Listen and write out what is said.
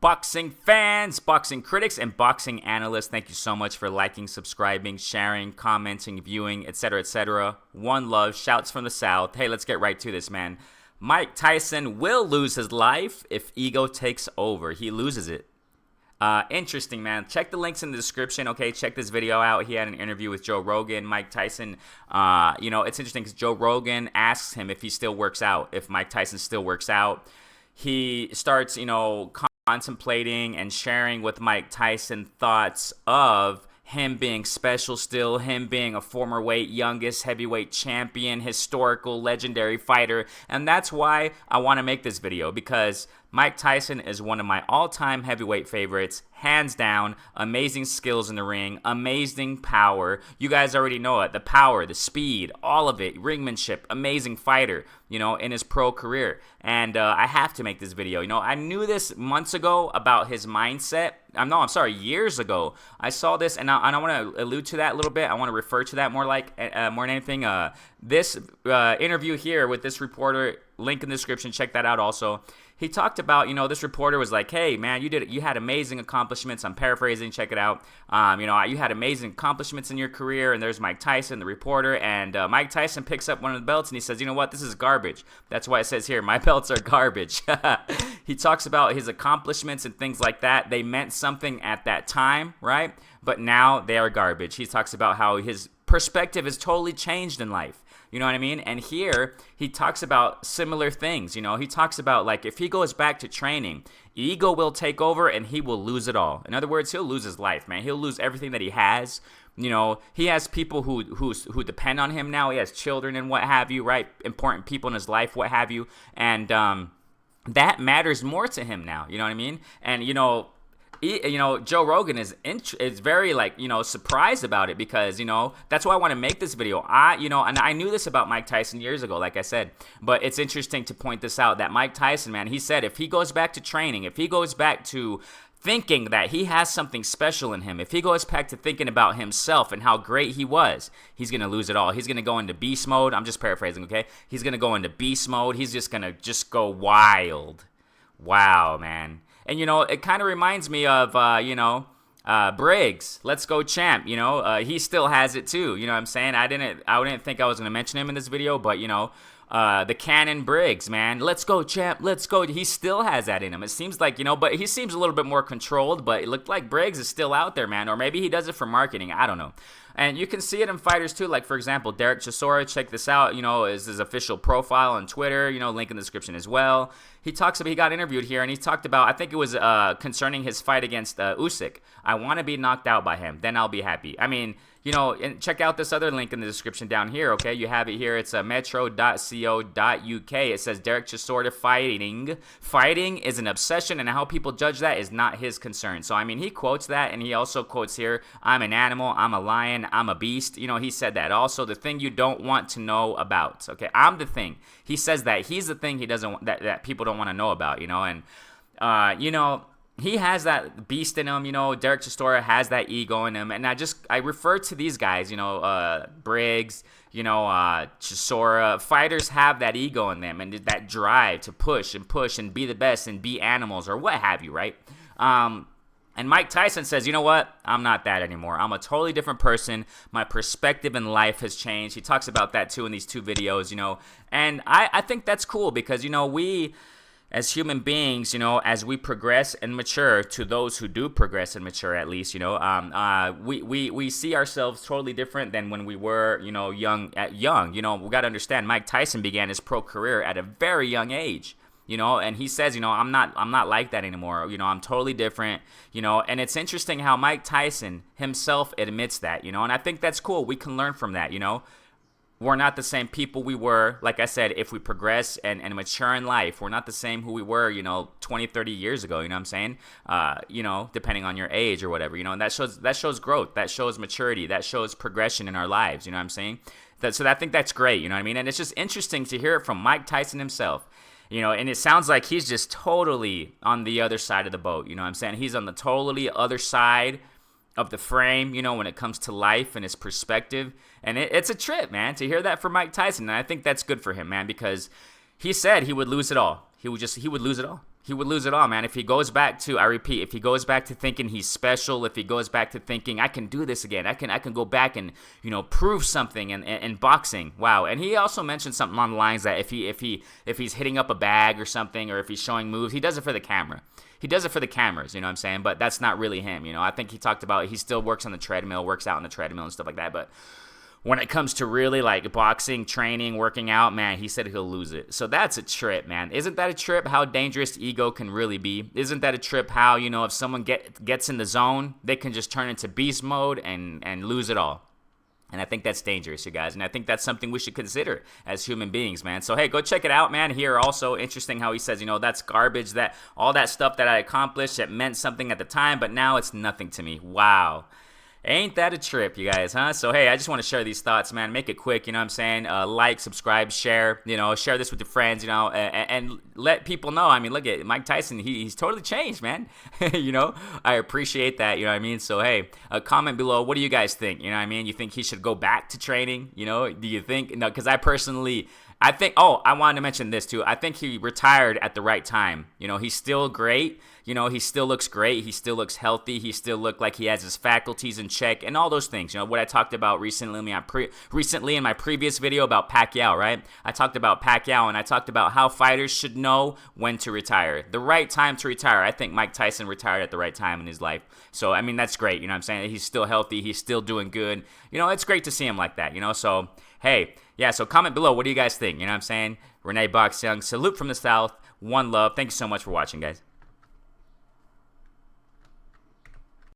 Boxing fans, boxing critics, and boxing analysts, thank you so much for liking, subscribing, sharing, commenting, viewing, etc., etc. One love, shouts from the South. Hey, let's get right to this, man. Mike Tyson will lose his life if ego takes over. He loses it. Interesting, man. Check the links in the description. Okay, check this video out. He had an interview with Joe Rogan. Mike Tyson, it's interesting because Joe Rogan asks him if he still works out, if Mike Tyson still works out. He starts, contemplating and sharing with Mike Tyson thoughts of him being special still, him being a former youngest heavyweight champion, historical, legendary fighter. And that's why I want to make this video, because Mike Tyson is one of my all-time heavyweight favorites, hands down. Amazing skills in the ring, amazing power. You guys already know it. The power, the speed, all of it, ringmanship, amazing fighter, in his pro career. And I have to make this video. I knew this months ago about his mindset. Years ago. I saw this, and I want to allude to that a little bit. I want to refer to that more than anything. This interview here with this reporter, link in the description, check that out also. He talked about, this reporter was like, hey, man, you had amazing accomplishments. I'm paraphrasing, check it out. You had amazing accomplishments in your career, and there's Mike Tyson, the reporter, and Mike Tyson picks up one of the belts, and he says, you know what, this is garbage. That's why it says here, my belts are garbage. He talks about his accomplishments and things like that. They meant something at that time, right? But now they are garbage. He talks about how his perspective has totally changed in life. You know what I mean? And here, he talks about similar things. He talks about, like, if he goes back to training, ego will take over and he will lose it all. In other words, he'll lose his life, man. He'll lose everything that he has. He has people who depend on him now. He has children and what have you, right? Important people in his life, what have you. And that matters more to him now. You know what I mean? And, Joe Rogan is very surprised about it, because that's why I want to make this video. And I knew this about Mike Tyson years ago, like I said, but it's interesting to point this out, that Mike Tyson, man, he said if he goes back to training, if he goes back to thinking that he has something special in him, if he goes back to thinking about himself and how great he was, he's going to lose it all. He's going to go into beast mode. I'm just paraphrasing, okay? He's going to go into beast mode. He's just going to go wild. Wow, man. And, it kind of reminds me of, Briggs, Let's Go Champ. He still has it too. You know what I'm saying? I didn't think I was going to mention him in this video, but, the Cannon Briggs, man. Let's go, champ. Let's go. He still has that in him. It seems like, but he seems a little bit more controlled, but it looked like Briggs is still out there, man. Or maybe he does it for marketing. I don't know. And you can see it in fighters too. Like, for example, Derek Chisora, check this out, is his official profile on Twitter, link in the description as well. He got interviewed here, and he talked about, I think it was concerning his fight against Usyk. I want to be knocked out by him. Then I'll be happy. I mean, and check out this other link in the description down here, okay? You have it here. It's metro.co.uk. It says Derek Chisora fighting. Fighting is an obsession, and how people judge that is not his concern. So, I mean, he quotes that, and he also quotes here, I'm an animal, I'm a lion, I'm a beast. He said that. Also, the thing you don't want to know about, okay? I'm the thing. He says that. He's the thing he doesn't that people don't want to know about, and, he has that beast in him, Derek Chisora has that ego in him, and I refer to these guys, Briggs, Chisora. Fighters have that ego in them and that drive to push and be the best and be animals or what have you, right? And Mike Tyson says, you know what? I'm not that anymore. I'm a totally different person. My perspective in life has changed. He talks about that too in these two videos, and I think that's cool, because, we, as human beings, as we progress and mature, to those who do progress and mature at least, we see ourselves totally different than when we were, young. We got to understand, Mike Tyson began his pro career at a very young age, and he says, I'm not like that anymore. I'm totally different, and it's interesting how Mike Tyson himself admits that, and I think that's cool. We can learn from that, We're not the same people we were. Like I said, if we progress and mature in life, we're not the same who we were, 20, 30 years ago, you know what I'm saying? Depending on your age or whatever, and that shows growth, that shows maturity, that shows progression in our lives, you know what I'm saying? So I think that's great, you know what I mean? And it's just interesting to hear it from Mike Tyson himself. And it sounds like he's just totally on the other side of the boat, you know what I'm saying? He's on the totally other side of the frame, when it comes to life and his perspective. And it's a trip, man, to hear that from Mike Tyson. And I think that's good for him, man, because he said he would lose it all. He would lose it all. he would lose it all, man. If he goes back to, I repeat, if he goes back to thinking he's special, if he goes back to thinking I can do this again, I can go back and, you know, prove something in boxing. Wow. And he also mentioned something along the lines that if he's hitting up a bag or something, or if he's showing moves, he does it for the camera. He does it for the cameras, you know what I'm saying? But that's not really him, you know. I think he talked about he still works on the treadmill, works out on the treadmill and stuff like that, but when it comes to really like boxing, training, working out, man, he said he'll lose it. So that's a trip, man. Isn't that a trip how dangerous ego can really be? Isn't that a trip how, you know, if someone gets in the zone, they can just turn into beast mode and lose it all? And I think that's dangerous, you guys. And I think that's something we should consider as human beings, man. So, hey, go check it out, man. Here also, interesting how he says, you know, that's garbage, that all that stuff that I accomplished, it meant something at the time, but now it's nothing to me. Wow. Ain't that a trip, you guys, huh? So, hey, I just want to share these thoughts, man. Make it quick, you know what I'm saying? Like, subscribe, share, you know, share this with your friends, you know, and let people know. I mean, look at Mike Tyson. He's totally changed, man. You know, I appreciate that, you know what I mean? So, hey, comment below. What do you guys think? You know what I mean? You think he should go back to training? You know, do you think? No, because I think, oh, I wanted to mention this too. I think he retired at the right time. You know, he's still great. You know, he still looks great. He still looks healthy. He still looks like he has his faculties in check and all those things. You know, what I talked about recently in my previous video about Pacquiao, right? I talked about Pacquiao and I talked about how fighters should know when to retire. The right time to retire. I think Mike Tyson retired at the right time in his life. So, I mean, that's great. You know what I'm saying? He's still healthy. He's still doing good. You know, it's great to see him like that, you know? So, hey, yeah, so comment below. What do you guys think? You know what I'm saying? Renee Box Young, salute from the South. One love. Thank you so much for watching, guys.